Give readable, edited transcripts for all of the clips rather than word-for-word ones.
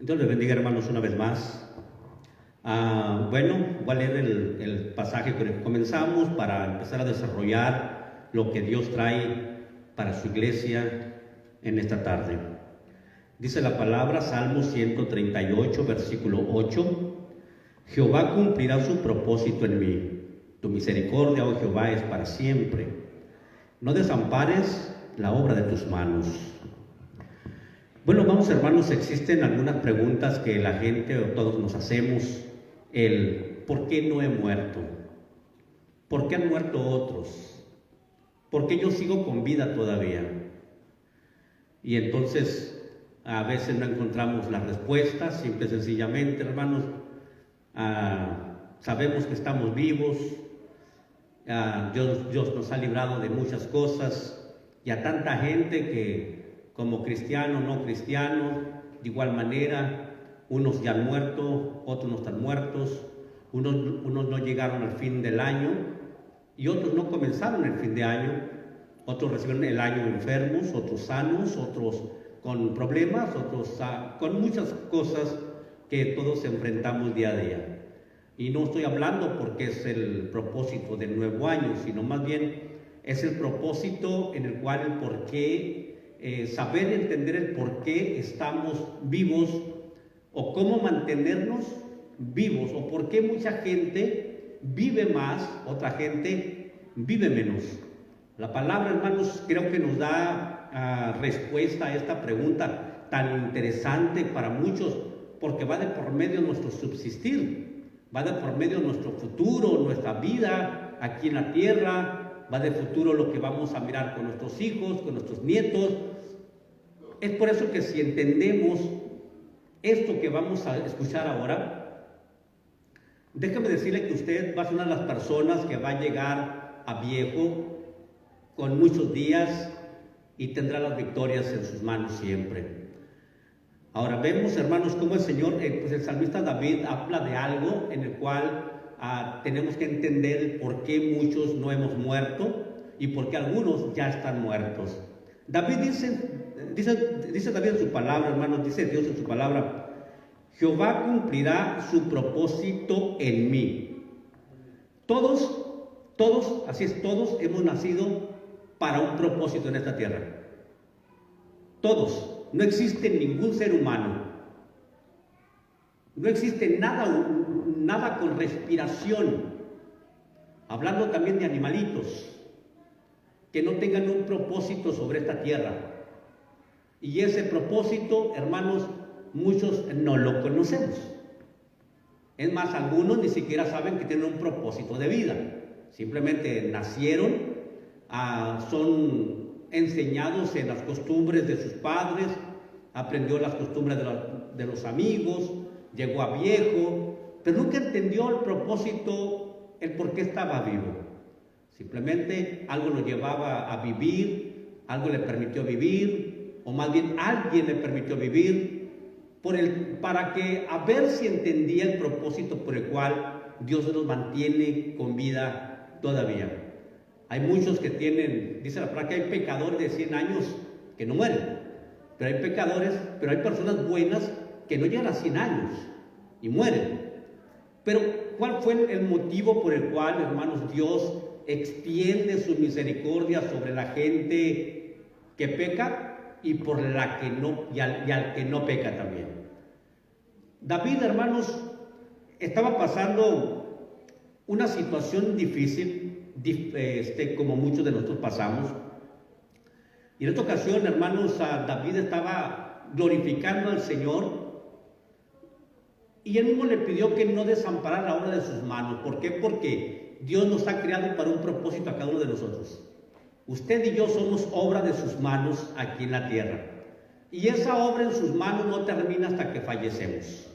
Dios les bendiga, hermanos, una vez más. Bueno, voy a leer el pasaje con el que comenzamos para empezar a desarrollar lo que Dios trae para su iglesia en esta tarde. Dice la palabra, Salmo 138, versículo 8: Jehová cumplirá su propósito en mí. Tu misericordia, oh Jehová, es para siempre. No desampares la obra de tus manos. Bueno, vamos, hermanos, existen algunas preguntas que la gente o todos nos hacemos. ¿Por qué no he muerto? ¿Por qué han muerto otros? ¿Por qué yo sigo con vida todavía? Y entonces a veces no encontramos las respuestas. Simple y sencillamente, hermanos, sabemos que estamos vivos. Dios nos ha librado de muchas cosas, y a tanta gente que, como cristianos, no cristianos, de igual manera, unos ya han muerto, otros no están muertos, unos no llegaron al fin del año y otros no comenzaron el fin de año, otros recibieron el año enfermos, otros sanos, otros con problemas, otros con muchas cosas que todos enfrentamos día a día. Y no estoy hablando porque es el propósito del nuevo año, sino más bien es el propósito en el cual el por qué, saber entender el por qué estamos vivos, o cómo mantenernos vivos, o por qué mucha gente vive más, otra gente vive menos. La palabra, hermanos, creo que nos da respuesta a esta pregunta tan interesante para muchos, porque va de por medio de nuestro subsistir, va de por medio de nuestro futuro, nuestra vida aquí en la tierra, va de futuro lo que vamos a mirar con nuestros hijos, con nuestros nietos. Es por eso que si entendemos esto que vamos a escuchar ahora, déjame decirle que usted va a ser una de las personas que va a llegar a viejo con muchos días y tendrá las victorias en sus manos siempre. Ahora vemos, hermanos, cómo el Señor, el salmista David habla de algo en el cual tenemos que entender por qué muchos no hemos muerto y por qué algunos ya están muertos. David dice David en su palabra, hermanos, dice Dios en su palabra: Jehová cumplirá su propósito en mí. Todos, así es, todos hemos nacido para un propósito en esta tierra. Todos. No existe ningún ser humano, no existe nada con respiración, hablando también de animalitos, que no tengan un propósito sobre esta tierra. Y ese propósito, hermanos, muchos no lo conocemos. Es más, algunos ni siquiera saben que tienen un propósito de vida. Simplemente nacieron, son enseñados en las costumbres de sus padres, aprendió las costumbres de los amigos, llegó a viejo, pero nunca entendió el propósito, el por qué estaba vivo. Simplemente algo lo llevaba a vivir, algo le permitió vivir, o más bien alguien le permitió vivir, para que a ver si entendía el propósito por el cual Dios los mantiene con vida todavía. Hay muchos que tienen, dice la palabra, que hay pecadores de 100 años que no mueren, pero hay personas buenas que no llegan a 100 años y mueren. Pero ¿cuál fue el motivo por el cual, hermanos, Dios extiende su misericordia sobre la gente que peca y por la que no, y al que no peca también? David, hermanos, estaba pasando una situación difícil, como muchos de nosotros pasamos. Y en esta ocasión, hermanos, David estaba glorificando al Señor, y él mismo le pidió que no desamparara la obra de sus manos. ¿Por qué? Porque Dios nos ha creado para un propósito a cada uno de nosotros. Usted y yo somos obra de sus manos aquí en la tierra, y esa obra en sus manos no termina hasta que fallecemos.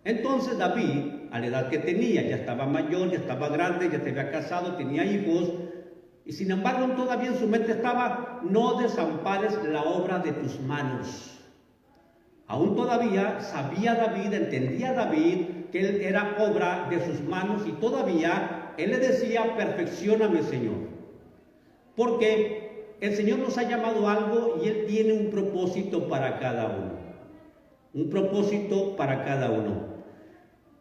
Entonces David, a la edad que tenía, ya estaba mayor, ya estaba grande, ya se había casado, tenía hijos, y sin embargo todavía en su mente estaba: no desampares la obra de tus manos. Aún todavía sabía David, entendía David que él era obra de sus manos, y todavía él le decía: perfeccióname, Señor, porque el Señor nos ha llamado a algo y Él tiene un propósito para cada uno. un propósito para cada uno.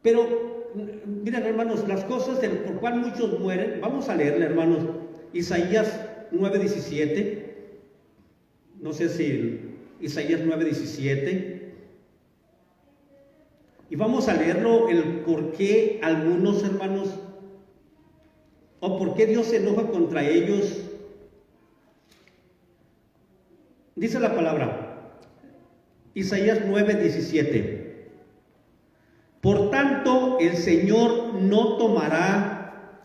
Pero, miren hermanos, las cosas por cual muchos mueren, vamos a leerle hermanos, Isaías 9:17, no sé si Isaías 9:17, y vamos a leerlo el por qué algunos hermanos, o por qué Dios se enoja contra ellos. Dice la palabra, Isaías 9:17, por tanto el Señor no tomará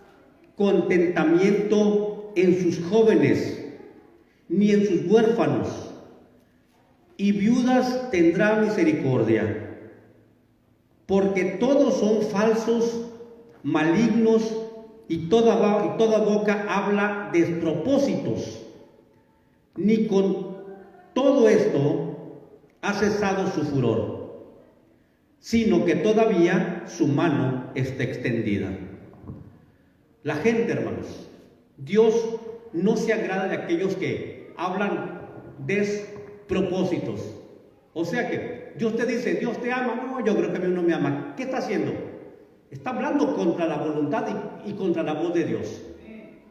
contentamiento en sus jóvenes, ni en sus huérfanos, y viudas tendrá misericordia, porque todos son falsos, malignos, y toda boca habla despropósitos. Ni con todo esto ha cesado su furor, sino que todavía su mano está extendida. La gente, hermanos, Dios no se agrada de aquellos que hablan despropósitos. O sea que Dios te dice, Dios te ama. No, yo creo que a mí no me ama. ¿Qué está haciendo? Está hablando contra la voluntad y contra la voz de Dios.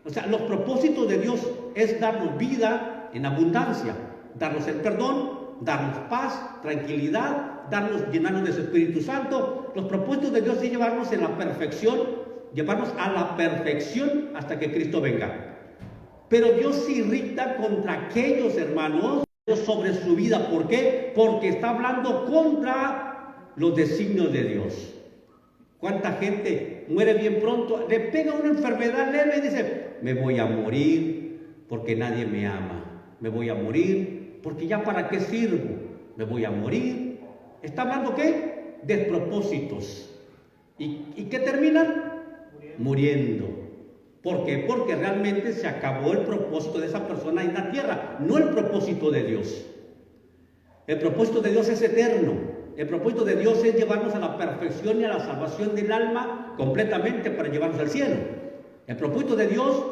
O sea, los propósitos de Dios es darnos vida en abundancia, darnos el perdón, darnos paz, tranquilidad, llenarnos de su Espíritu Santo. Los propósitos de Dios es llevarnos en la perfección, llevarnos a la perfección hasta que Cristo venga. Pero Dios se irrita contra aquellos hermanos sobre su vida. ¿Por qué? Porque está hablando contra los designios de Dios. ¿Cuánta gente muere bien pronto? Le pega una enfermedad leve y dice, me voy a morir porque nadie me ama. Me voy a morir porque ya para qué sirvo. Me voy a morir. ¿Está hablando qué? Despropósitos. ¿Y qué terminan? Muriendo. ¿Por qué? Porque realmente se acabó el propósito de esa persona en la tierra, no el propósito de Dios. El propósito de Dios es eterno. El propósito de Dios es llevarnos a la perfección y a la salvación del alma completamente para llevarnos al cielo. El propósito de Dios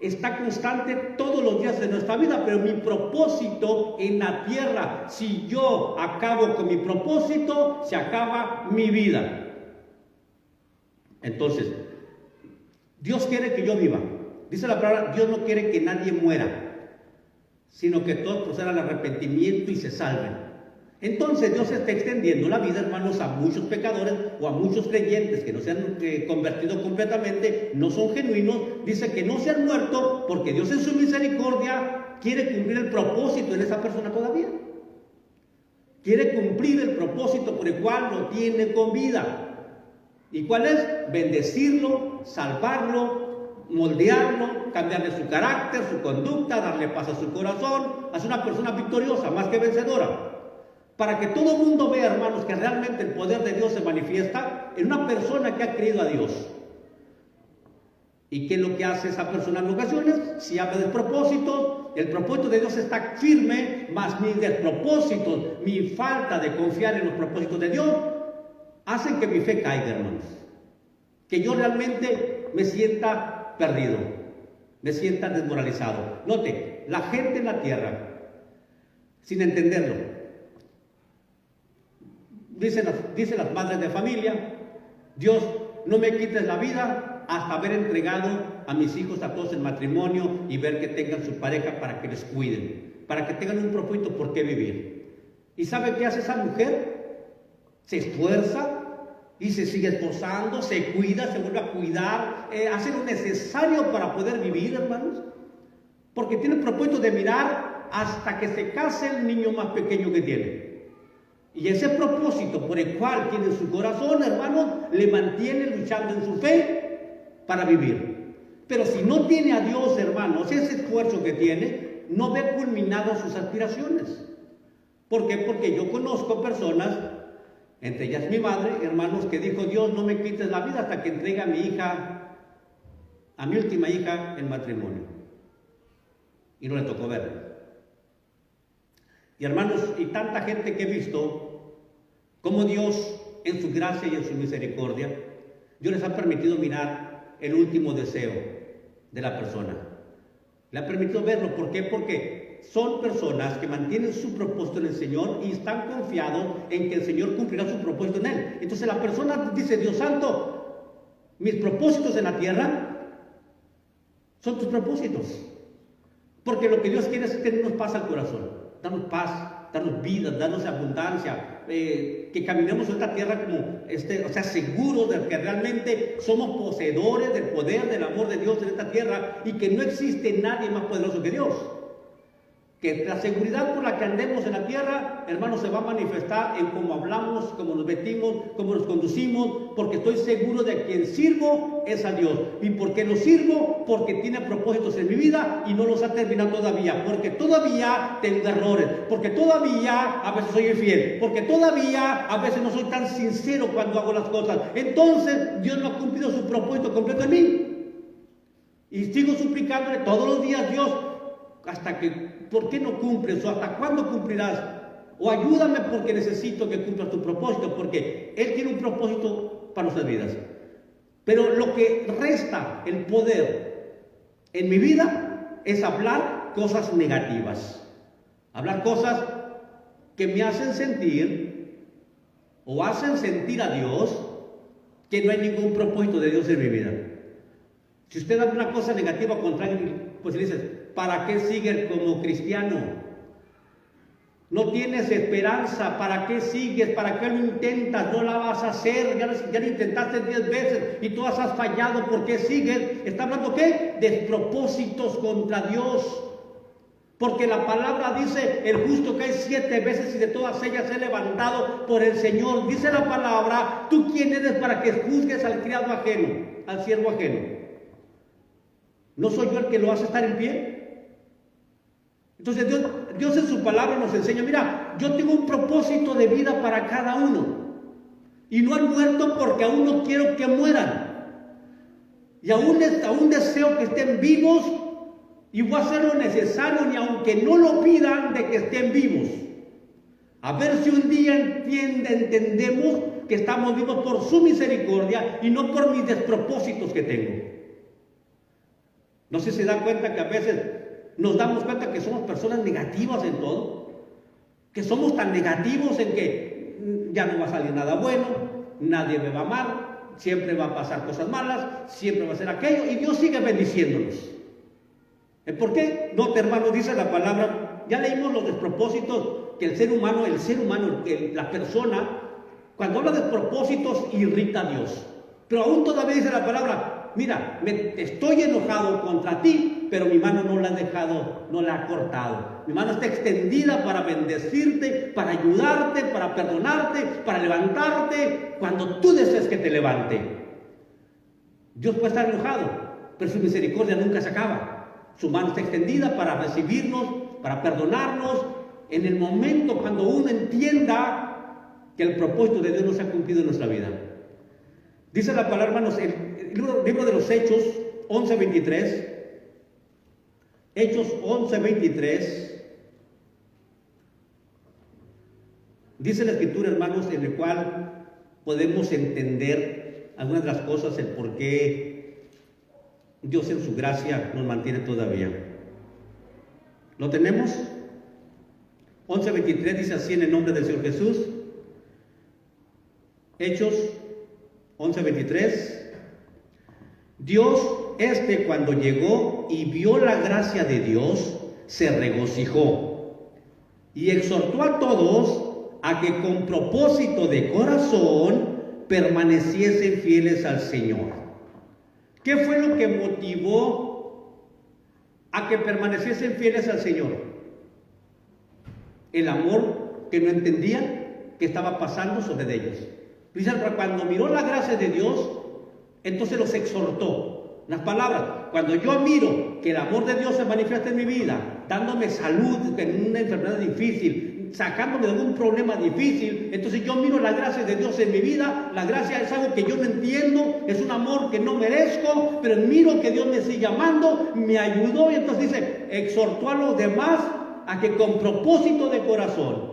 está constante todos los días de nuestra vida, pero mi propósito en la tierra, si yo acabo con mi propósito, se acaba mi vida. Entonces, Dios quiere que yo viva. Dice la palabra, Dios no quiere que nadie muera, sino que todos procedan al arrepentimiento y se salven. Entonces Dios está extendiendo la vida, hermanos, a muchos pecadores o a muchos creyentes que no se han convertido completamente, no son genuinos. Dice que no se han muerto porque Dios en su misericordia quiere cumplir el propósito en esa persona todavía. Quiere cumplir el propósito por el cual lo tiene con vida. ¿Y cuál es? Bendecirlo, salvarlo, moldearlo, cambiarle su carácter, su conducta, darle paz a su corazón, hacer una persona victoriosa, más que vencedora. Para que todo el mundo vea, hermanos, que realmente el poder de Dios se manifiesta en una persona que ha creído a Dios. ¿Y qué es lo que hace esa persona en ocasiones? Si habla de propósito, el propósito de Dios está firme, más mi despropósito, mi falta de confiar en los propósitos de Dios, hacen que mi fe caiga, hermanos. Que yo realmente me sienta perdido, me sienta desmoralizado. Note, la gente en la tierra, sin entenderlo, dicen las madres de familia, Dios, no me quites la vida hasta haber entregado a mis hijos a todos en matrimonio y ver que tengan su pareja para que les cuiden, para que tengan un propósito por qué vivir. ¿Y sabe qué hace esa mujer? Se esfuerza y se sigue esforzando, se cuida, se vuelve a cuidar, hace lo necesario para poder vivir, hermanos, porque tiene el propósito de mirar hasta que se case el niño más pequeño que tiene. Y ese propósito por el cual tiene su corazón, hermanos, le mantiene luchando en su fe para vivir. Pero si no tiene a Dios, hermanos, ese esfuerzo que tiene, no ve culminadas sus aspiraciones. ¿Por qué? Porque yo conozco personas, entre ellas mi madre, hermanos, que dijo, Dios, no me quites la vida hasta que entregue a mi hija, a mi última hija, en matrimonio. Y no le tocó verla. Y hermanos, y tanta gente que he visto, como Dios, en su gracia y en su misericordia, Dios les ha permitido mirar el último deseo de la persona. Le ha permitido verlo. ¿Por qué? Porque son personas que mantienen su propósito en el Señor y están confiados en que el Señor cumplirá su propósito en él. Entonces la persona dice: Dios santo, mis propósitos en la tierra son tus propósitos. Porque lo que Dios quiere es tenernos paz al corazón, darnos paz, darnos vida, darnos abundancia, que caminemos en esta tierra como, seguros de que realmente somos poseedores del poder, del amor de Dios en esta tierra y que no existe nadie más poderoso que Dios. Que la seguridad por la que andemos en la tierra, hermanos, se va a manifestar en cómo hablamos, cómo nos vestimos, cómo nos conducimos, porque estoy seguro de que quien sirvo es a Dios. ¿Y por qué lo sirvo? Porque tiene propósitos en mi vida y no los ha terminado todavía. Porque todavía tengo errores, porque todavía a veces soy infiel, porque todavía a veces no soy tan sincero cuando hago las cosas. Entonces Dios no ha cumplido su propósito completo en mí. Y sigo suplicándole todos los días: Dios, hasta que, ¿por qué no cumples? ¿O hasta cuándo cumplirás? O ayúdame porque necesito que cumplas tu propósito, porque Él tiene un propósito para nuestras vidas. Pero lo que resta el poder en mi vida es hablar cosas negativas. Hablar cosas que me hacen sentir o hacen sentir a Dios que no hay ningún propósito de Dios en mi vida. Si usted habla una cosa negativa contra él, pues le dices: ¿para qué sigues como cristiano? No tienes esperanza. ¿Para qué sigues? ¿Para qué lo intentas? No la vas a hacer. Ya lo intentaste 10 veces y todas has fallado. ¿Por qué sigues? ¿Está hablando qué? Despropósitos contra Dios. Porque la palabra dice: el justo cae 7 veces y de todas ellas es levantado por el Señor. Dice la palabra: ¿tú quién eres para que juzgues al criado ajeno, al siervo ajeno? ¿No soy yo el que lo hace estar en pie? Entonces Dios en su palabra nos enseña: mira, yo tengo un propósito de vida para cada uno. Y no han muerto porque aún no quiero que mueran. Y aún deseo que estén vivos y voy a hacer lo necesario, ni aunque no lo pidan, de que estén vivos. A ver si un día entendemos que estamos vivos por su misericordia y no por mis despropósitos que tengo. No sé si se dan cuenta que a veces nos damos cuenta que somos personas negativas en todo, que somos tan negativos en que ya no va a salir nada bueno, nadie me va a amar, siempre va a pasar cosas malas, siempre va a ser aquello, y Dios sigue bendiciéndonos. ¿Por qué? No, hermanos, dice la palabra, ya leímos los despropósitos, que el ser humano, la persona, cuando habla de propósitos, irrita a Dios. Pero aún todavía dice la palabra: mira, estoy enojado contra ti, pero mi mano no la ha dejado, no la ha cortado. Mi mano está extendida para bendecirte, para ayudarte, para perdonarte, para levantarte, cuando tú desees que te levante. Dios puede estar enojado, pero su misericordia nunca se acaba. Su mano está extendida para recibirnos, para perdonarnos, en el momento cuando uno entienda que el propósito de Dios no se ha cumplido en nuestra vida. Dice la palabra, hermanos, el libro de los Hechos 11:23. Hechos 11:23. Dice la Escritura, hermanos, en el cual podemos entender algunas de las cosas, el por qué Dios en su gracia nos mantiene todavía. ¿Lo tenemos? 11:23 dice así en el nombre del Señor Jesús. Hechos 11:23. Dios cuando llegó y vio la gracia de Dios, se regocijó y exhortó a todos a que con propósito de corazón permaneciesen fieles al Señor. ¿Qué fue lo que motivó a que permaneciesen fieles al Señor? El amor que no entendían que estaba pasando sobre ellos. Dice, cuando miró la gracia de Dios, entonces los exhortó. Las palabras: cuando yo miro que el amor de Dios se manifiesta en mi vida, dándome salud en una enfermedad difícil, sacándome de algún problema difícil, entonces yo miro la gracia de Dios en mi vida. La gracia es algo que yo no entiendo, es un amor que no merezco, pero miro que Dios me sigue amando, me ayudó, y entonces dice, exhortó a los demás a que con propósito de corazón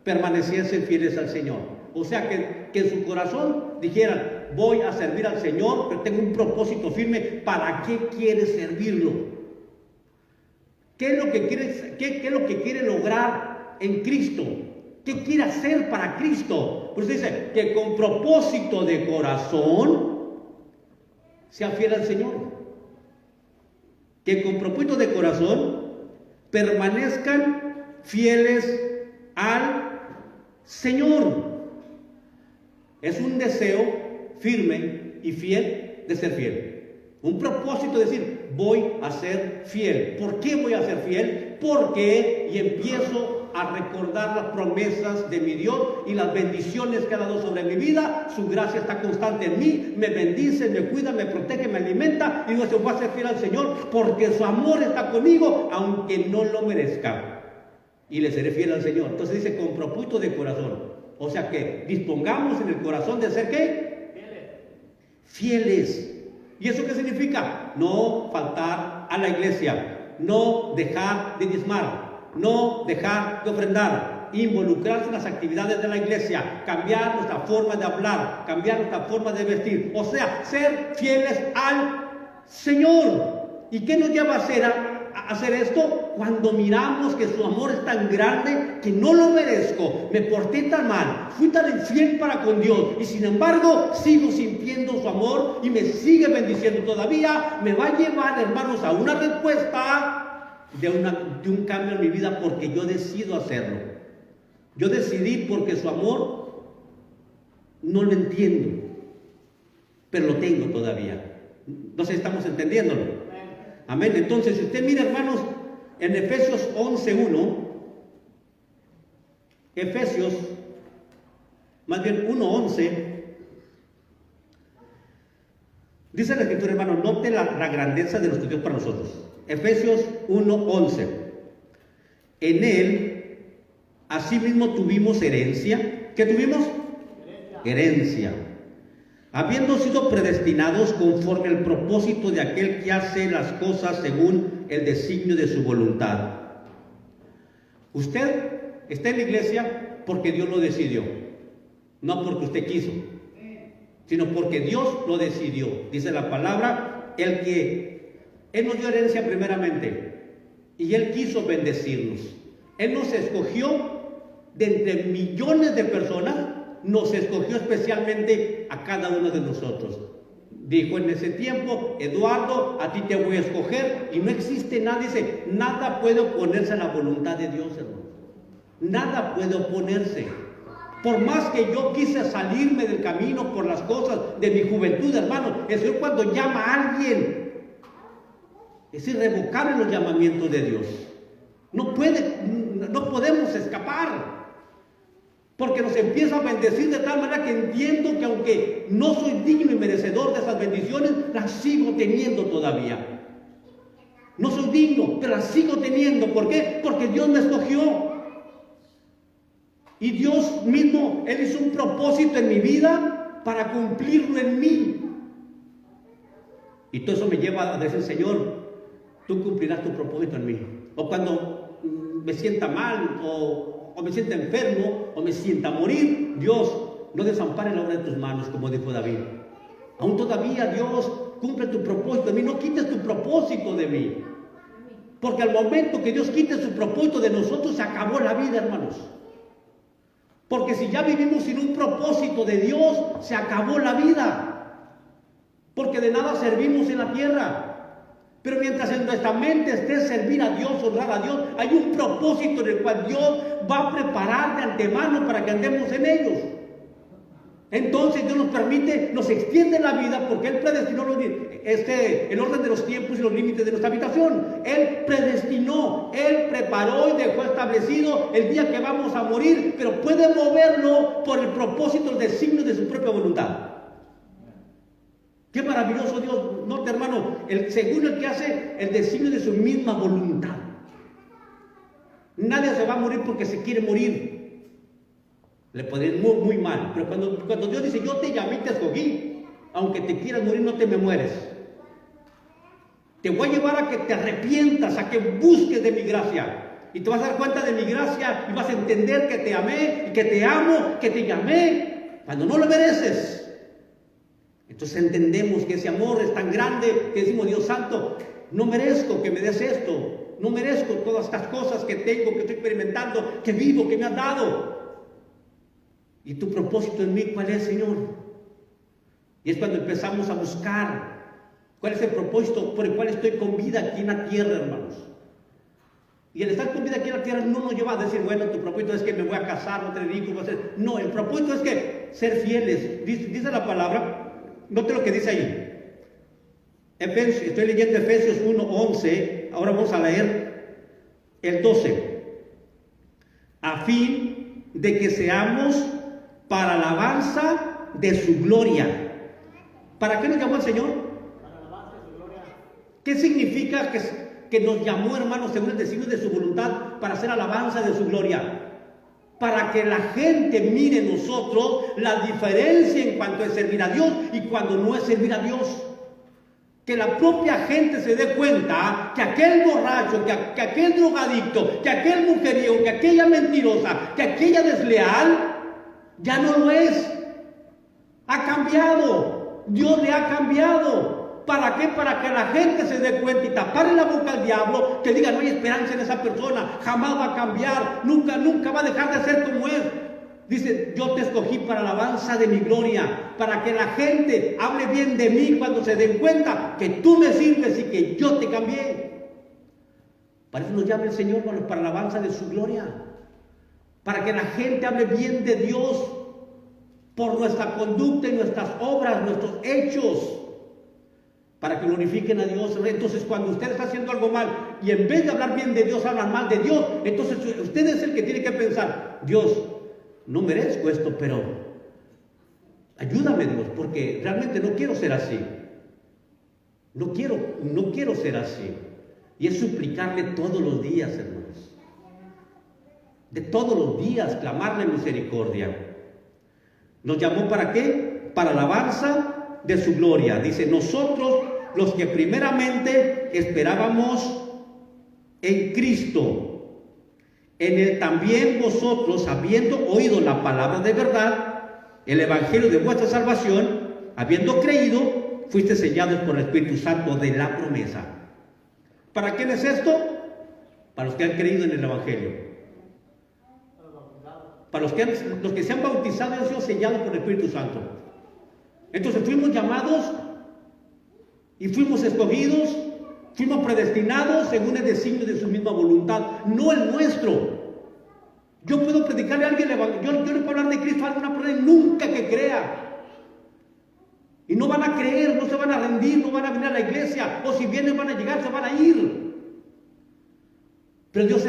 permaneciesen fieles al Señor. O sea, que en su corazón dijeran: voy a servir al Señor, pero tengo un propósito firme. ¿Para qué quieres servirlo? ¿Qué es lo que quiere, qué es lo que quiere lograr en Cristo? ¿Qué quiere hacer para Cristo? Pues dice que con propósito de corazón sea fiel al Señor. Que con propósito de corazón permanezcan fieles al Señor. Es un deseo firme y fiel de ser fiel. Un propósito de decir, voy a ser fiel. ¿Por qué voy a ser fiel? Porque y empiezo a recordar las promesas de mi Dios y las bendiciones que ha dado sobre mi vida. Su gracia está constante en mí, me bendice, me cuida, me protege, me alimenta. Y digo, yo voy a ser fiel al Señor porque su amor está conmigo, aunque no lo merezca. Y le seré fiel al Señor. Entonces dice, con propósito de corazón. O sea que dispongamos en el corazón de ser ¿qué? Fieles. ¿Y eso qué significa? No faltar a la iglesia, no dejar de diezmar, no dejar de ofrendar, involucrarse en las actividades de la iglesia, cambiar nuestra forma de hablar, cambiar nuestra forma de vestir, o sea, ser fieles al Señor. ¿Y qué nos lleva a hacer esto? Cuando miramos que su amor es tan grande que no lo merezco, me porté tan mal, fui tan infiel para con Dios y sin embargo sigo sintiendo su amor y me sigue bendiciendo todavía, me va a llevar, hermanos, a una respuesta de un cambio en mi vida porque yo decido hacerlo. Yo decidí porque su amor no lo entiendo, pero lo tengo todavía. No sé si estamos entendiéndolo. Amén. Entonces, si usted mira, hermanos, en Efesios 11:1, Efesios, más bien 1:11, dice la Escritura, hermano, note la grandeza de nuestro Dios para nosotros. Efesios 1:11. En Él, asimismo tuvimos herencia. ¿Qué tuvimos? Herencia. Habiendo sido predestinados conforme al propósito de aquel que hace las cosas según el designio de su voluntad. Usted está en la iglesia porque Dios lo decidió, no porque usted quiso, sino porque Dios lo decidió. Dice la palabra, Él nos dio herencia primeramente, y Él quiso bendecirnos. Él nos escogió de entre millones de personas, nos escogió especialmente a cada uno de nosotros. Dijo en ese tiempo, Eduardo, a ti te voy a escoger, y no existe nada, dice, nada puede oponerse a la voluntad de Dios, hermano. Nada puede oponerse. Por más que yo quise salirme del camino por las cosas de mi juventud, hermano, el Señor cuando llama a alguien, es irrevocable los llamamientos de Dios. No podemos escapar. Porque nos empieza a bendecir de tal manera que entiendo que aunque no soy digno y merecedor de esas bendiciones, las sigo teniendo todavía. No soy digno, pero las sigo teniendo. ¿Por qué? Porque Dios me escogió. Y Dios mismo, Él hizo un propósito en mi vida para cumplirlo en mí. Y todo eso me lleva a decir, Señor, tú cumplirás tu propósito en mí. O cuando me sienta mal, o me sienta enfermo, o me sienta morir, Dios, no desampare la obra de tus manos, como dijo David. Aún todavía, Dios, cumple tu propósito de mí, no quites tu propósito de mí. Porque al momento que Dios quite su propósito de nosotros, se acabó la vida, hermanos. Porque si ya vivimos sin un propósito de Dios, se acabó la vida. Porque de nada servimos en la tierra. Pero mientras en nuestra mente esté servir a Dios, honrar a Dios, hay un propósito en el cual Dios va a preparar de antemano para que andemos en ellos. Entonces Dios nos permite, nos extiende la vida porque Él predestinó el orden de los tiempos y los límites de nuestra habitación. Él predestinó, Él preparó y dejó establecido el día que vamos a morir, pero puede moverlo por el propósito, el designio de su propia voluntad. Qué maravilloso Dios, note hermano, según el que hace el designio de su misma voluntad. Nadie se va a morir porque se quiere morir. Le puede ir muy, muy mal. Pero cuando Dios dice, yo te llamé y te escogí, aunque te quieras morir, no te me mueres. Te voy a llevar a que te arrepientas, a que busques de mi gracia. Y te vas a dar cuenta de mi gracia y vas a entender que te amé y que te amo, que te llamé cuando no lo mereces. Entonces entendemos que ese amor es tan grande que decimos, Dios santo, no merezco que me des esto. no merezco todas estas cosas que tengo, que estoy experimentando, que vivo, que me has dado. ¿Y tu propósito en mí cuál es, Señor? Y es cuando empezamos a buscar cuál es el propósito por el cual estoy con vida aquí en la tierra, hermanos. Y el estar con vida aquí en la tierra no nos lleva a decir, bueno, tu propósito es que me voy a casar, no tener hijos, no, el propósito es que ser fieles. Dice la palabra, note lo que dice ahí. Estoy leyendo Efesios 1:11, ahora vamos a leer el 12. A fin de que seamos para alabanza de su gloria. ¿Para qué nos llamó el Señor? Para alabanza de su gloria. ¿Qué significa que nos llamó, hermanos, según el designio de su voluntad, para hacer alabanza de su gloria? Para que la gente mire en nosotros la diferencia en cuanto es servir a Dios y cuando no es servir a Dios. Que la propia gente se dé cuenta que aquel borracho, que aquel drogadicto, que aquel mujeriego, que aquella mentirosa, que aquella desleal, ya no lo es. Ha cambiado. Dios le ha cambiado. ¿Para qué? Para que la gente se dé cuenta y taparle la boca al diablo, que diga, no hay esperanza en esa persona, jamás va a cambiar, nunca va a dejar de ser como es. Dice, yo te escogí para la alabanza de mi gloria, para que la gente hable bien de mí cuando se den cuenta que tú me sirves y que yo te cambié. Para eso nos llama el Señor, hermanos, para la alabanza de su gloria. Para que la gente hable bien de Dios por nuestra conducta y nuestras obras, nuestros hechos. Para que glorifiquen a Dios. Entonces, cuando usted está haciendo algo mal y en vez de hablar bien de Dios, hablan mal de Dios, entonces usted es el que tiene que pensar, Dios, no merezco esto, pero ayúdame, Dios, porque realmente no quiero ser así. No quiero ser así. Y es suplicarle todos los días, hermanos. De todos los días, clamarle misericordia. ¿Nos llamó para qué? Para alabanza de su gloria. Dice, nosotros los que primeramente esperábamos en Cristo, en él también vosotros, habiendo oído la palabra de verdad, el evangelio de vuestra salvación, habiendo creído, fuiste sellados por el Espíritu Santo de la promesa. ¿Para quién es esto? Para los que han creído en el evangelio. Para los que se han bautizado y han sido sellados por el Espíritu Santo. Entonces fuimos llamados y fuimos escogidos, fuimos predestinados según el designio de su misma voluntad, no el nuestro. Yo puedo predicarle a alguien el evangelio, yo le puedo hablar de Cristo a alguna persona nunca que crea. Y no van a creer, no se van a rendir, no van a venir a la iglesia, o si vienen van a llegar, se van a ir. Pero Dios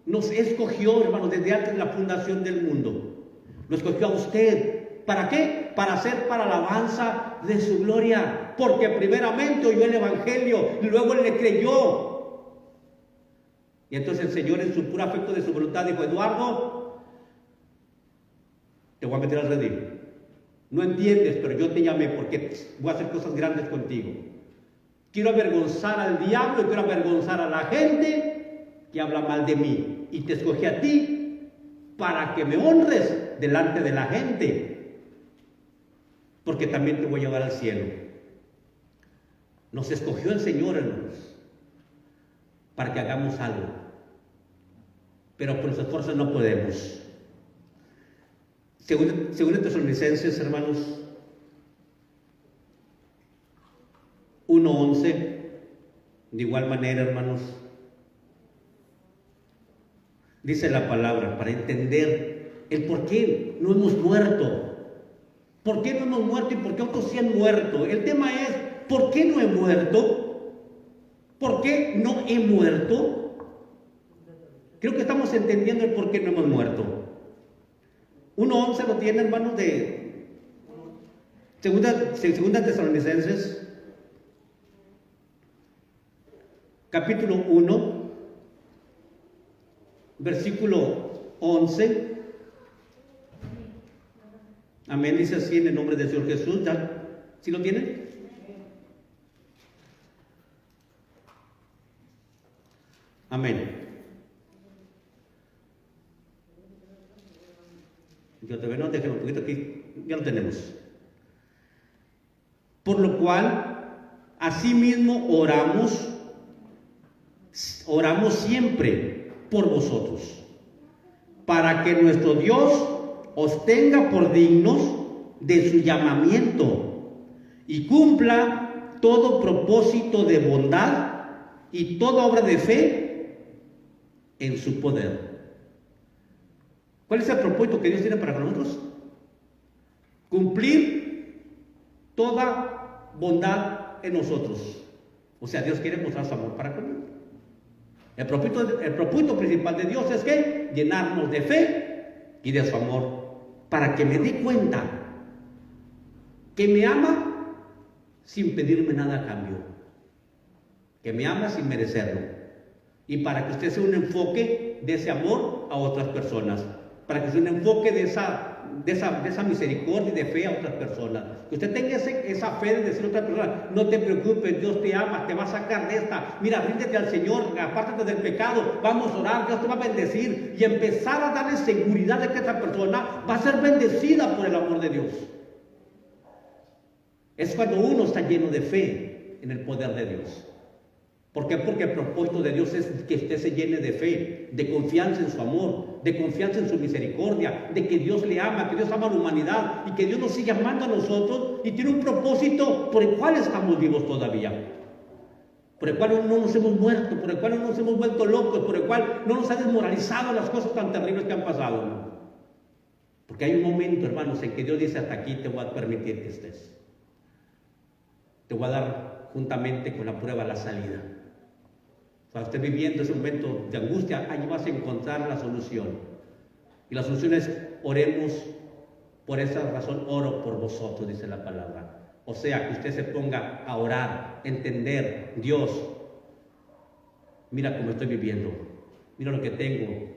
nos escogió, hermanos, desde antes de la fundación del mundo. Lo escogió a usted. ¿Para qué? Para hacer para la alabanza de su gloria. Porque primeramente oyó el evangelio y luego él le creyó. Y entonces el Señor, en su puro afecto de su voluntad, dijo, Eduardo, te voy a meter al redil. No entiendes, pero yo te llamé porque voy a hacer cosas grandes contigo. Quiero avergonzar al diablo y quiero avergonzar a la gente que habla mal de mí. Y te escogí a ti para que me honres delante de la gente. Porque también te voy a llevar al cielo. Nos escogió el Señor, hermanos, para que hagamos algo. Pero por los esfuerzos no podemos. Según Tesalonicenses, hermanos, 1:11, de igual manera, hermanos, dice la palabra, para entender el por qué no hemos muerto. ¿Por qué no hemos muerto y por qué otros sí han muerto? El tema es, ¿por qué no he muerto? ¿Por qué no he muerto? Creo que estamos entendiendo el por qué no hemos muerto. 1:11 lo tiene, hermanos, de segunda Tesalonicenses, capítulo 1, versículo 11. Amén, dice así en el nombre del Señor Jesús. ¿Sí lo tienen? Amén. Yo te veo, déjenme un poquito aquí, ya lo tenemos. Por lo cual, asimismo oramos oramos siempre por vosotros, para que nuestro Dios os tenga por dignos de su llamamiento y cumpla todo propósito de bondad y toda obra de fe en su poder. ¿Cuál es el propósito que Dios tiene para nosotros? Cumplir toda bondad en nosotros. O sea, Dios quiere mostrar su amor para conmigo. El propósito principal de Dios es que llenarnos de fe y de su amor, para que me dé cuenta que me ama sin pedirme nada a cambio, que me ama sin merecerlo, y para que usted sea un enfoque de ese amor a otras personas, para que sea un enfoque de esa misericordia y de fe a otras personas, que usted tenga esa fe de decir a otra persona: no te preocupes, Dios te ama, te va a sacar de esta, mira, ríndete al Señor, apártate del pecado, vamos a orar, Dios te va a bendecir, y empezar a darle seguridad de que esa persona va a ser bendecida por el amor de Dios. Es cuando uno está lleno de fe en el poder de Dios. ¿Por qué? Porque el propósito de Dios es que usted se llene de fe, de confianza en su amor, de confianza en su misericordia, de que Dios le ama, que Dios ama a la humanidad y que Dios nos sigue amando a nosotros y tiene un propósito por el cual estamos vivos todavía, por el cual no nos hemos muerto, por el cual no nos hemos vuelto locos, por el cual no nos ha desmoralizado las cosas tan terribles que han pasado, ¿no? Porque hay un momento, hermanos, en que Dios dice: hasta aquí te voy a permitir que estés. Te voy a dar juntamente con la prueba la salida. Cuando estés viviendo ese momento de angustia, allí vas a encontrar la solución. Y la solución es: oremos. Por esa razón oro por vosotros, dice la palabra. O sea, que usted se ponga a orar, entender: Dios, mira cómo estoy viviendo, mira lo que tengo,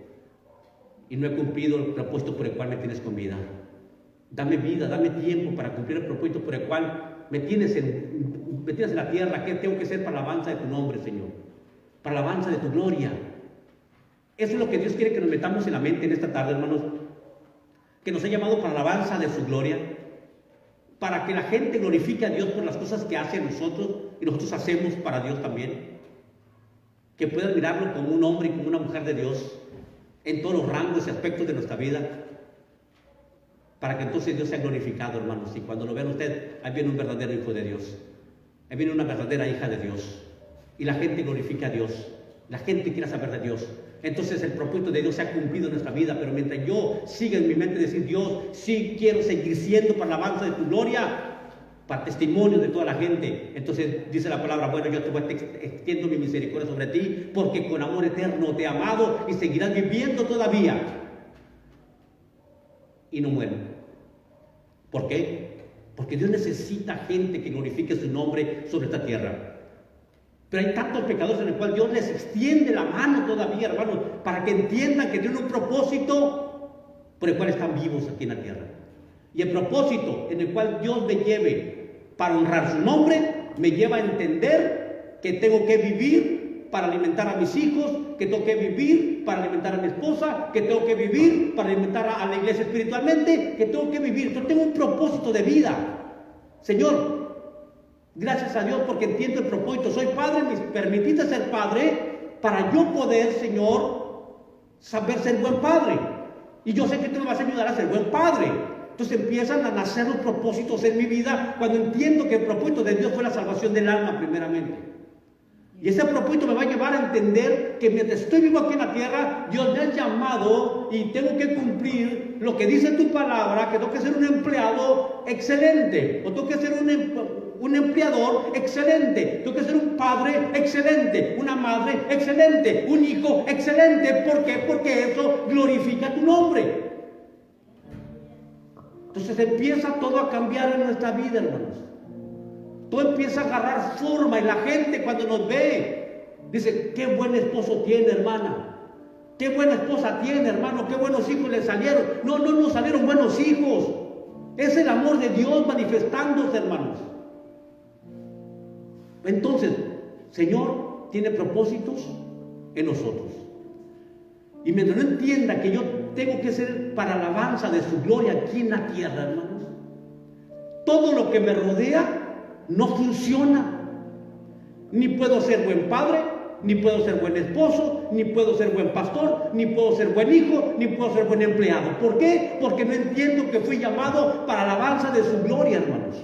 y no he cumplido el propósito por el cual me tienes con vida. Dame vida, dame tiempo para cumplir el propósito por el cual me tienes en la tierra. ¿Qué tengo que hacer para la alabanza de tu nombre, Señor? Para la alabanza de tu gloria. Eso es lo que Dios quiere que nos metamos en la mente en esta tarde, hermanos. Que nos ha llamado para la alabanza de su gloria, para que la gente glorifique a Dios por las cosas que hace a nosotros y nosotros hacemos para Dios también. Que puedan mirarlo como un hombre y como una mujer de Dios en todos los rangos y aspectos de nuestra vida, para que entonces Dios sea glorificado, hermanos. Y cuando lo vean usted, ahí viene un verdadero hijo de Dios, ahí viene una verdadera hija de Dios, y la gente glorifica a Dios, la gente quiere saber de Dios. Entonces el propósito de Dios se ha cumplido en nuestra vida. Pero mientras yo siga en mi mente decir: Dios, sí quiero seguir siendo para la alabanza de tu gloria, para testimonio de toda la gente, entonces dice la palabra: bueno, yo te extiendo mi misericordia sobre ti, porque con amor eterno te he amado y seguirás viviendo todavía. Y no muero. ¿Por qué? Porque Dios necesita gente que glorifique su nombre sobre esta tierra. Pero hay tantos pecadores en el cual Dios les extiende la mano todavía, hermanos, para que entiendan que tienen un propósito por el cual están vivos aquí en la tierra. Y el propósito en el cual Dios me lleve para honrar su nombre, me lleva a entender que tengo que vivir para alimentar a mis hijos, que tengo que vivir para alimentar a mi esposa, que tengo que vivir para alimentar a la iglesia espiritualmente, que tengo que vivir. Yo tengo un propósito de vida. Señor, gracias a Dios porque entiendo el propósito. Soy padre, me permitiste ser padre para yo poder, Señor, saber ser buen padre. Y yo sé que tú me vas a ayudar a ser buen padre. Entonces empiezan a nacer los propósitos en mi vida cuando entiendo que el propósito de Dios fue la salvación del alma primeramente. Y ese propósito me va a llevar a entender que mientras estoy vivo aquí en la tierra, Dios me ha llamado y tengo que cumplir lo que dice tu palabra, que tengo que ser un empleado excelente, o tengo que ser un empleador excelente, tengo que ser un padre excelente, una madre excelente, un hijo excelente. ¿Por qué? Porque eso glorifica tu nombre. Entonces empieza todo a cambiar en nuestra vida, hermanos. Todo empieza a agarrar forma y la gente cuando nos ve dice: qué buen esposo tiene, hermana, qué buena esposa tiene, hermano, qué buenos hijos le salieron. No nos salieron buenos hijos, es el amor de Dios manifestándose, hermanos. Entonces, Señor tiene propósitos en nosotros, y mientras no entienda que yo tengo que ser para la alabanza de su gloria aquí en la tierra, hermanos, todo lo que me rodea no funciona. Ni puedo ser buen padre, ni puedo ser buen esposo, ni puedo ser buen pastor, ni puedo ser buen hijo, ni puedo ser buen empleado. ¿Por qué? Porque no entiendo que fui llamado para alabanza de su gloria, hermanos.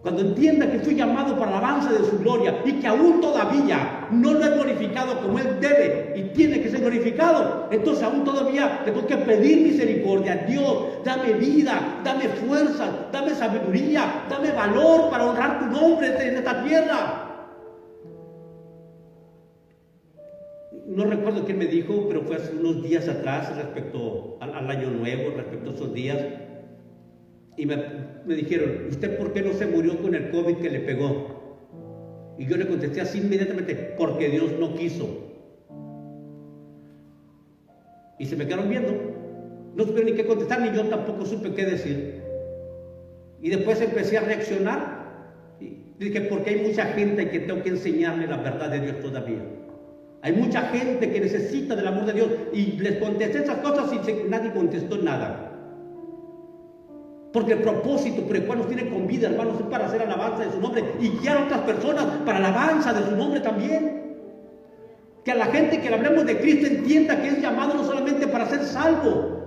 Cuando entienda que fui llamado para alabanza de su gloria y que aún todavía no lo he glorificado como Él debe y tiene que ser glorificado, entonces aún todavía tengo que pedir misericordia. Dios, dame vida, dame fuerza, dame sabiduría, dame valor para honrar tu nombre en esta tierra. No recuerdo quién me dijo, pero fue hace unos días atrás respecto al año nuevo, respecto a esos días. Y me dijeron, ¿usted por qué no se murió con el COVID que le pegó? Y yo le contesté así inmediatamente, porque Dios no quiso. Y se me quedaron viendo. No supieron ni qué contestar, ni yo tampoco supe qué decir. Y después empecé a reaccionar. Y dije, porque hay mucha gente que tengo que enseñarle la verdad de Dios todavía. Hay mucha gente que necesita del amor de Dios. Y les contesté esas cosas y nadie contestó nada. Porque el propósito por el cual nos tiene con vida, hermanos, es para hacer alabanza de su nombre y guiar a otras personas para alabanza de su nombre también. Que a la gente que le hablemos de Cristo entienda que es llamado no solamente para ser salvo,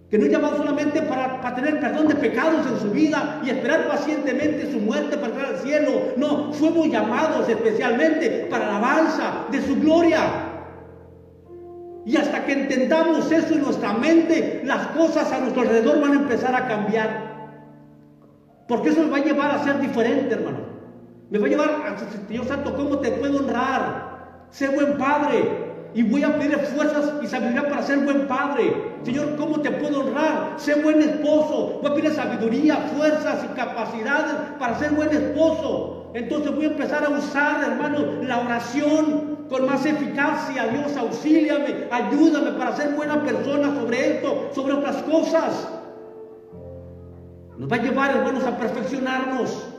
que no es llamado solamente para tener perdón de pecados en su vida y esperar pacientemente su muerte para entrar al cielo. No, fuimos llamados especialmente para alabanza de su gloria. Y hasta que entendamos eso en nuestra mente, las cosas a nuestro alrededor van a empezar a cambiar. Porque eso me va a llevar a ser diferente, hermano. Me va a llevar a, Dios santo, ¿cómo te puedo honrar? Sé buen padre. Y voy a pedir fuerzas y sabiduría para ser buen padre. Señor, ¿cómo te puedo honrar? Sé buen esposo. Voy a pedir sabiduría, fuerzas y capacidades para ser buen esposo. Entonces voy a empezar a usar, hermano, la oración con más eficacia. Dios, auxíliame, ayúdame para ser buena persona sobre esto, sobre otras cosas. Nos va a llevar, hermanos, a perfeccionarnos.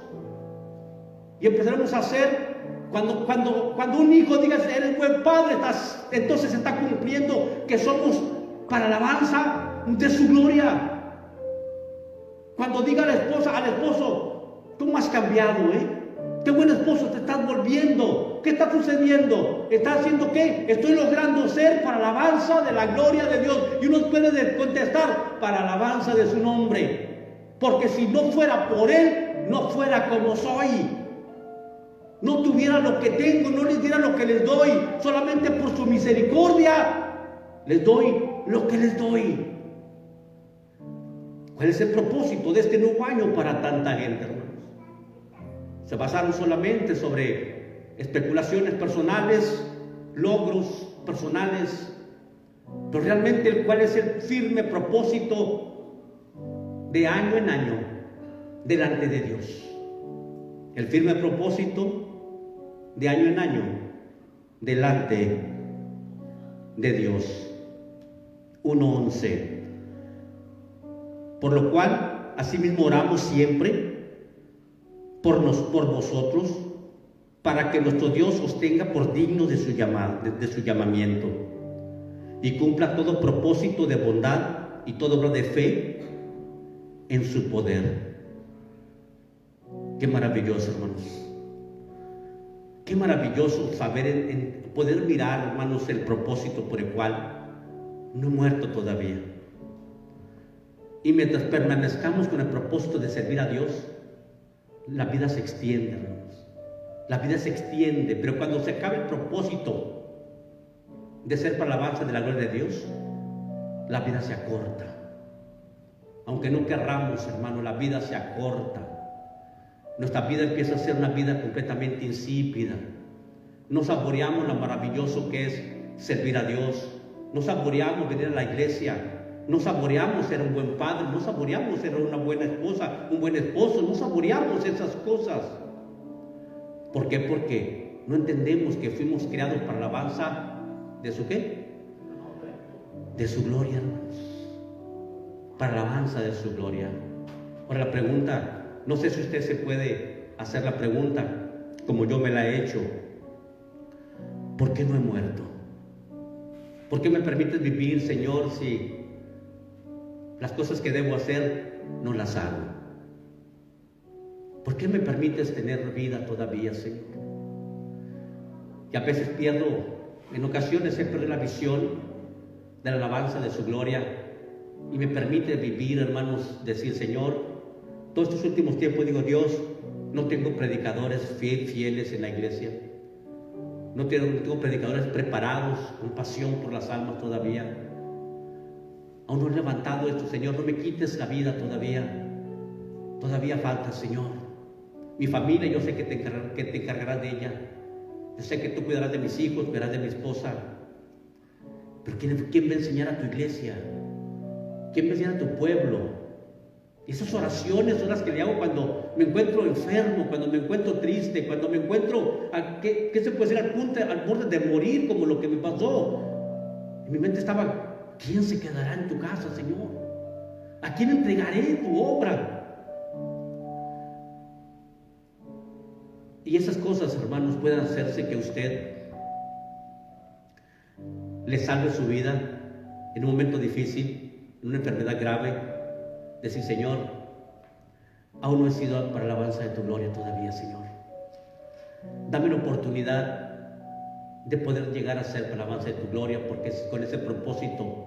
Y empezaremos a hacer, cuando un hijo diga, eres buen padre, entonces está cumpliendo que somos para alabanza de su gloria. Cuando diga a la esposa, al esposo, ¿cómo has cambiado, qué buen esposo te estás volviendo? ¿Qué está sucediendo? ¿Estás haciendo qué? Estoy logrando ser para alabanza de la gloria de Dios. Y uno puede contestar, para alabanza de su nombre. Porque si no fuera por Él, no fuera como soy. No tuviera lo que tengo, no les diera lo que les doy. Solamente por su misericordia les doy lo que les doy. ¿Cuál es el propósito de este nuevo año para tanta gente, hermanos? Se basaron solamente sobre especulaciones personales, logros personales, pero realmente ¿cuál es el firme propósito de año en año delante de Dios? El firme propósito de año en año delante de Dios. 1:11. Por lo cual, asimismo oramos siempre por vosotros, para que nuestro Dios os tenga por digno de su llamamiento y cumpla todo propósito de bondad y toda obra de fe en su poder. Qué maravilloso, hermanos. Qué maravilloso saber, poder mirar, hermanos, el propósito por el cual no he muerto todavía. Y mientras permanezcamos con el propósito de servir a Dios, la vida se extiende, hermanos. La vida se extiende, pero cuando se acabe el propósito de ser para la alabanza de la gloria de Dios, la vida se acorta. Aunque no querramos, hermano, la vida se acorta. Nuestra vida empieza a ser una vida completamente insípida. No saboreamos lo maravilloso que es servir a Dios. No saboreamos venir a la iglesia. No saboreamos ser un buen padre, no saboreamos ser una buena esposa, un buen esposo, no saboreamos esas cosas. ¿Por qué? Porque no entendemos que fuimos creados para la alabanza de su ¿qué? De su gloria, hermanos. Para la alabanza de su gloria. Ahora la pregunta, no sé si usted se puede hacer la pregunta, como yo me la he hecho. ¿Por qué no he muerto? ¿Por qué me permites vivir, Señor, si las cosas que debo hacer no las hago? ¿Por qué me permites tener vida todavía, Señor? y a veces pierdo, en ocasiones he perdido la visión de la alabanza de su gloria, y me permite vivir, hermanos, decir: Señor, todos estos últimos tiempos digo: Dios, no tengo predicadores fieles en la iglesia, no tengo predicadores preparados con pasión por las almas todavía. Aún no he levantado esto, Señor, no me quites la vida todavía falta, Señor. Mi familia, yo sé que te encargarás de ella, yo sé que tú cuidarás de mis hijos, cuidarás de mi esposa, pero ¿quién va a enseñar a tu iglesia? ¿Quién va a enseñar a tu pueblo? Y esas oraciones son las que le hago cuando me encuentro enfermo, cuando me encuentro triste, cuando me encuentro, ¿qué se puede decir? Al borde de morir, como lo que me pasó. En mi mente estaba: ¿quién se quedará en tu casa, Señor? ¿A quién entregaré tu obra? Y esas cosas, hermanos, pueden hacerse que usted le salve su vida en un momento difícil, en una enfermedad grave. Decir: Señor, aún no he sido para la alabanza de tu gloria todavía, Señor. Dame la oportunidad de poder llegar a ser para la alabanza de tu gloria, porque con ese propósito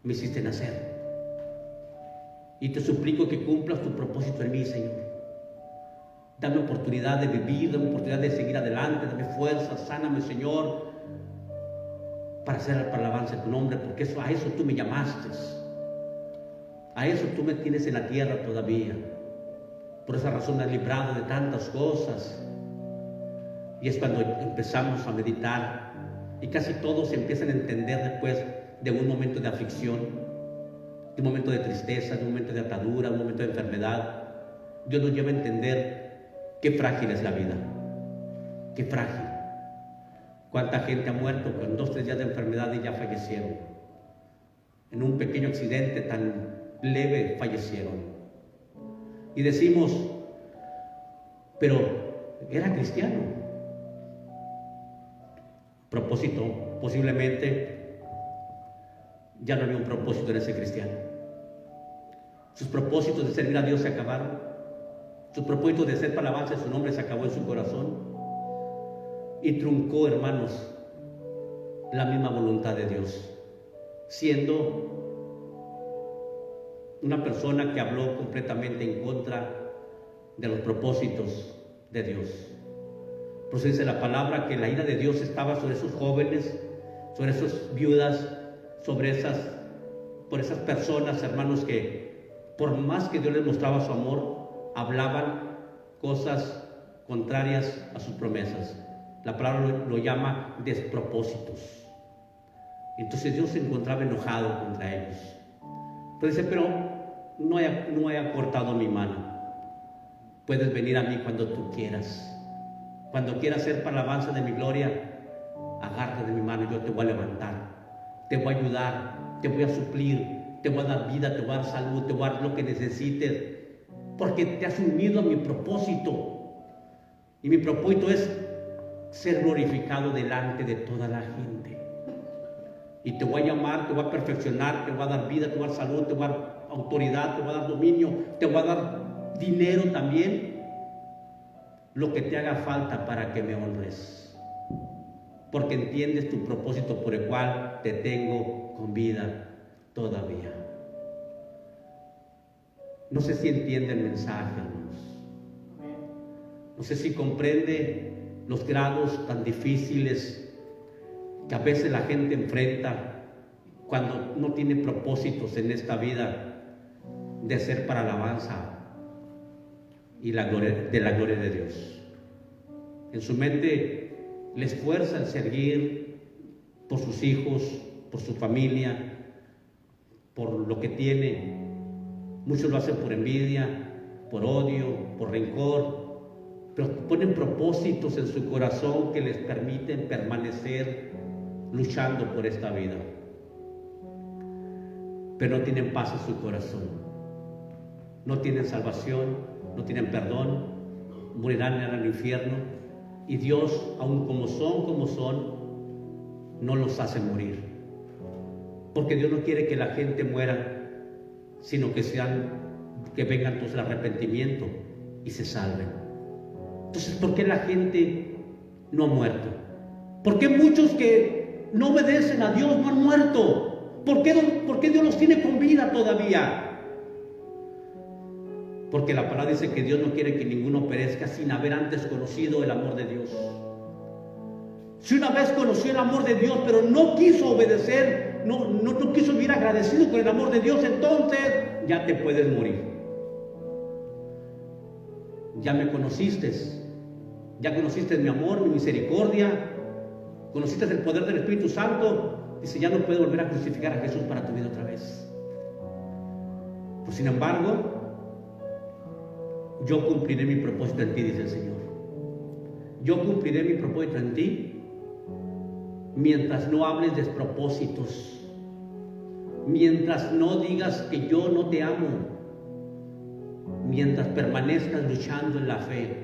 me hiciste nacer. Y te suplico que cumplas tu propósito en mí, Señor. Dame oportunidad de vivir, dame oportunidad de seguir adelante, dame fuerza, sáname, Señor, para hacer para la alabanza de tu nombre, porque a eso tú me llamaste. A eso tú me tienes en la tierra todavía. Por esa razón me has librado de tantas cosas. Y es cuando empezamos a meditar, y casi todos empiezan a entender después de un momento de aflicción, de un momento de tristeza, de un momento de atadura, de un momento de enfermedad. Dios nos lleva a entender qué frágil es la vida, qué frágil. Cuánta gente ha muerto con 2 o 3 días de enfermedad y ya fallecieron. En un pequeño accidente tan leve fallecieron. Y decimos: pero era cristiano. Propósito, posiblemente ya no había un propósito en ese cristiano. Sus propósitos de servir a Dios se acabaron. Su propósito de ser para alabanza de su nombre se acabó en su corazón, y truncó, hermanos, la misma voluntad de Dios, siendo una persona que habló completamente en contra de los propósitos de Dios. Por eso dice la palabra que la ira de Dios estaba sobre esos jóvenes, sobre esas viudas, por esas personas, hermanos, que por más que Dios les mostraba su amor, hablaban cosas contrarias a sus promesas. La palabra lo llama despropósitos. Entonces Dios se encontraba enojado contra ellos. Pero dice: pero no he acortado mi mano. Puedes venir a mí cuando tú quieras. Cuando quieras ser para la alabanza de mi gloria, agárrate de mi mano, yo te voy a levantar, te voy a ayudar, te voy a suplir, te voy a dar vida, te voy a dar salud, te voy a dar lo que necesites, porque te has unido a mi propósito. Y mi propósito es ser glorificado delante de toda la gente. Y te voy a llamar, te voy a perfeccionar, te voy a dar vida, te voy a dar salud, te voy a dar autoridad, te voy a dar dominio, te voy a dar dinero también, lo que te haga falta para que me honres, porque entiendes tu propósito por el cual te tengo con vida todavía. No sé si entiende el mensaje, hermanos. No sé si comprende los grados tan difíciles que a veces la gente enfrenta cuando no tiene propósitos en esta vida de ser para alabanza y la gloria de Dios. En su mente le esfuerzan servir por sus hijos, por su familia, por lo que tiene. Muchos lo hacen por envidia, por odio, por rencor, pero ponen propósitos en su corazón que les permiten permanecer luchando por esta vida, pero no tienen paz en su corazón, no tienen salvación, no tienen perdón, morirán en el infierno, y Dios, aun como son, no los hace morir, porque Dios no quiere que la gente muera, sino que vengan entonces el arrepentimiento y se salven. Entonces, ¿por qué la gente no ha muerto? ¿Por qué muchos que no obedecen a Dios no han muerto? ¿Por qué Dios los tiene con vida todavía? Porque la palabra dice que Dios no quiere que ninguno perezca sin haber antes conocido el amor de Dios. Si una vez conoció el amor de Dios, pero no quiso obedecer, no quiso vivir agradecido con el amor de Dios, entonces ya te puedes morir. Ya me conociste, ya conociste mi amor, mi misericordia, conociste el poder del Espíritu Santo. Dice, ya no puedes volver a crucificar a Jesús para tu vida otra vez. Pues sin embargo, yo cumpliré mi propósito en ti, dice el Señor. Yo cumpliré mi propósito en ti mientras no hables despropósitos, mientras no digas que yo no te amo, mientras permanezcas luchando en la fe.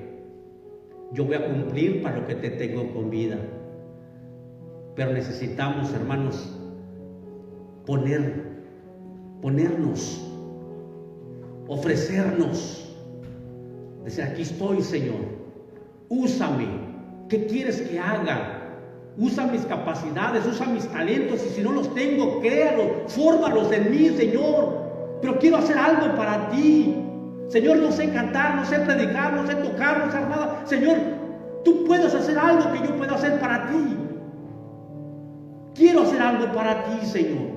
Yo voy a cumplir para lo que te tengo con vida. Pero necesitamos, hermanos, ponernos, ofrecernos. Decir, aquí estoy, Señor, úsame. ¿Qué quieres que haga? Usa mis capacidades, usa mis talentos, y si no los tengo, créalos, fórmalos en mí, Señor. Pero quiero hacer algo para ti. Señor, no sé cantar, no sé predicar, no sé tocar, no sé nada. Señor, tú puedes hacer algo que yo pueda hacer para ti. Quiero hacer algo para ti, Señor.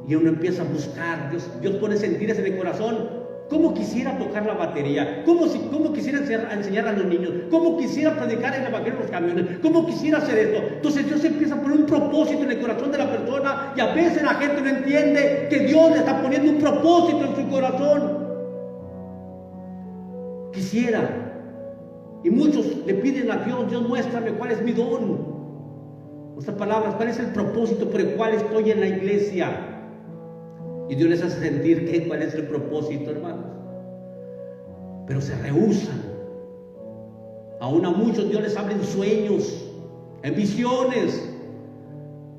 Y uno empieza a buscar, Dios pone sentires en el corazón. ¿Cómo quisiera tocar la batería? ¿Cómo quisiera enseñar a los niños? ¿Cómo quisiera predicar el evangelio en los camiones? ¿Cómo quisiera hacer esto? Entonces Dios empieza a poner un propósito en el corazón de la persona, y a veces la gente no entiende que Dios le está poniendo un propósito en su corazón. Quisiera. Y muchos le piden a Dios, Dios, muéstrame cuál es mi don. Otras palabras, cuál es el propósito por el cual estoy en la iglesia. Y Dios les hace sentir cuál es el propósito, hermanos. Pero se rehúsan. Aún a muchos Dios les habla en sueños, en visiones,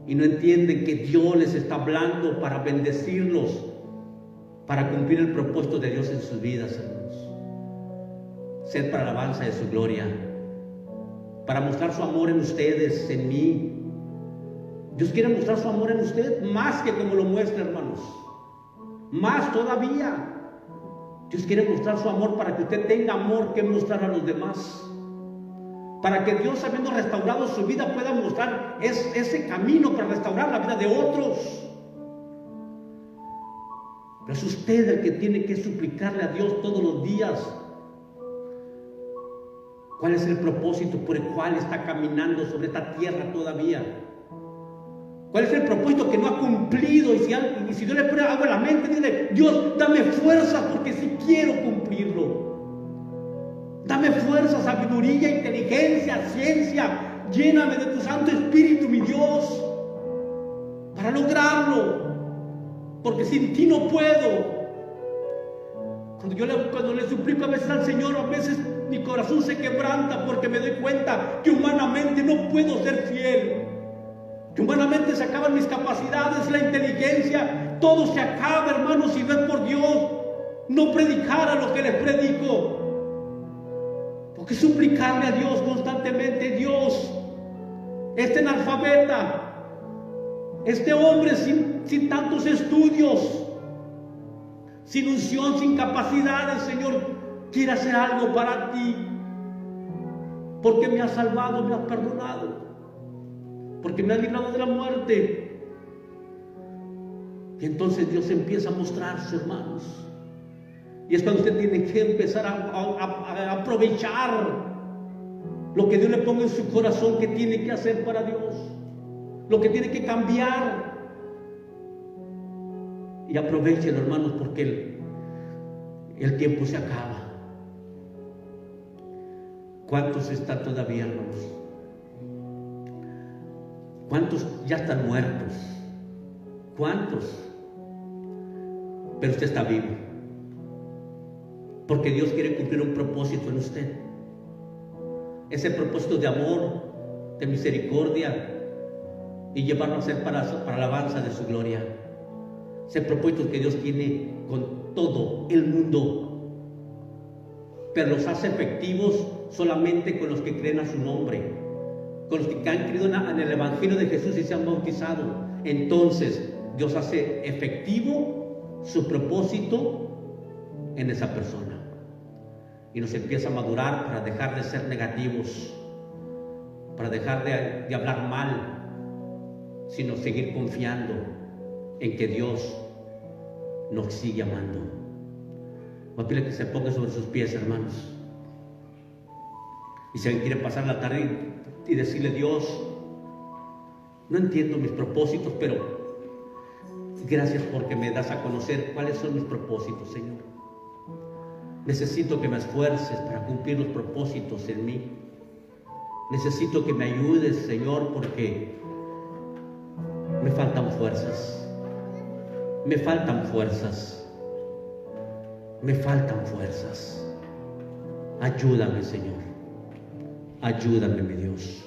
y no entienden que Dios les está hablando para bendecirlos, para cumplir el propósito de Dios en sus vidas, hermanos. Ser para alabanza de su gloria, para mostrar su amor en ustedes, en mí. Dios quiere mostrar su amor en usted más que como lo muestra, hermanos. Más todavía. Dios quiere mostrar su amor para que usted tenga amor que mostrar a los demás. Para que Dios, habiendo restaurado su vida, pueda mostrar ese camino para restaurar la vida de otros. Pero es usted el que tiene que suplicarle a Dios todos los días. ¿Cuál es el propósito por el cual está caminando sobre esta tierra todavía? ¿Cuál es el propósito que no ha cumplido? Y si Dios le pone algo en la mente, dile, Dios, dame fuerza porque sí quiero cumplirlo. Dame fuerza, sabiduría, inteligencia, ciencia. Lléname de tu Santo Espíritu, mi Dios, para lograrlo. Porque sin ti no puedo. Cuando le suplico a veces al Señor, a veces mi corazón se quebranta porque me doy cuenta que humanamente no puedo ser fiel. Que humanamente se acaban mis capacidades, la inteligencia, todo se acaba, hermanos, si ves por Dios no predicar a lo que les predico. Porque suplicarle a Dios constantemente, Dios, este analfabeta, este hombre sin tantos estudios, sin unción, sin capacidades, Señor, quiere hacer algo para ti, porque me has salvado, me has perdonado, porque me has librado de la muerte. Y entonces Dios empieza a mostrarse, hermanos. Y es cuando usted tiene que empezar a aprovechar lo que Dios le ponga en su corazón que tiene que hacer para Dios, lo que tiene que cambiar. Y aprovechenlo, hermanos, porque el tiempo se acaba. ¿Cuántos están todavía, hermanos? ¿Cuántos ya están muertos? ¿Cuántos? Pero usted está vivo, porque Dios quiere cumplir un propósito en usted. Ese propósito de amor, de misericordia, y llevarlo a ser para alabanza de su gloria. Ese propósito que Dios tiene con todo el mundo, pero los hace efectivos solamente con los que creen a su nombre. con los que han creído en el Evangelio de Jesús y se han bautizado. Entonces Dios hace efectivo su propósito en esa persona y nos empieza a madurar para dejar de ser negativos, para dejar de hablar mal, sino seguir confiando en que Dios nos sigue amando. Voy a pedirle que se ponga sobre sus pies, hermanos, y si alguien quiere pasar la tarde y decirle: Dios, no entiendo mis propósitos, pero gracias porque me das a conocer cuáles son mis propósitos, Señor. Necesito que me esfuerces para cumplir los propósitos en mí. Necesito que me ayudes, Señor, porque me faltan fuerzas. Me faltan fuerzas. Me faltan fuerzas. Ayúdame, Señor. Ayúdame, mi Dios.